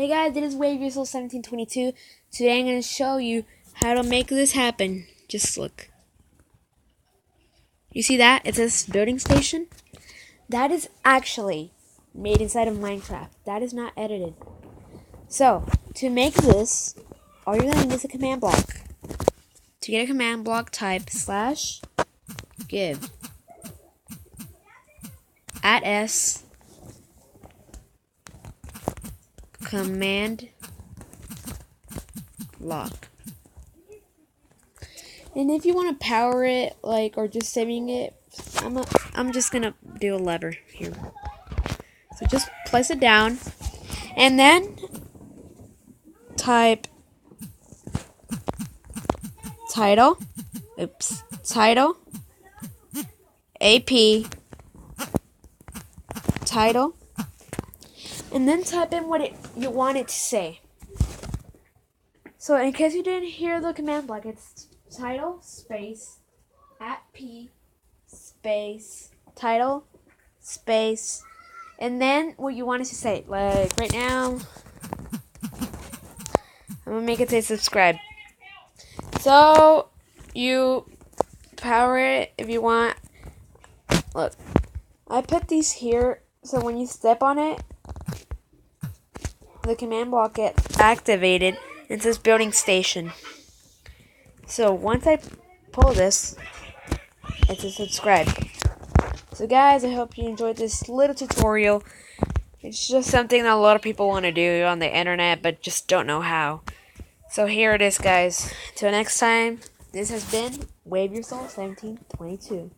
Hey guys, it is WaveYourSoul1722. Today I'm going to show you how to make this happen. Just look. You see that? It says building station. That is actually made inside of Minecraft. That is not edited. So, to make this, all you're going to need is a command block. To get a command block, type /give @s command block. And if you want to power it, or just saving it, I'm just gonna do a lever here. So just place it down, and then type title AP title, and then type in what you want it to say. So in case you didn't hear the command block, it's title space @p space title space, and then what you want it to say. Like right now, I'm gonna make it say subscribe. So you power it if you want. Look, I put these here so when you step on it, the command block gets activated. It says building station. So once I pull this, it says subscribe. So guys, I hope you enjoyed this little tutorial. It's just something that a lot of people want to do on the internet, but just don't know how. So here it is, guys. Till next time, this has been WaveYourSoul1722.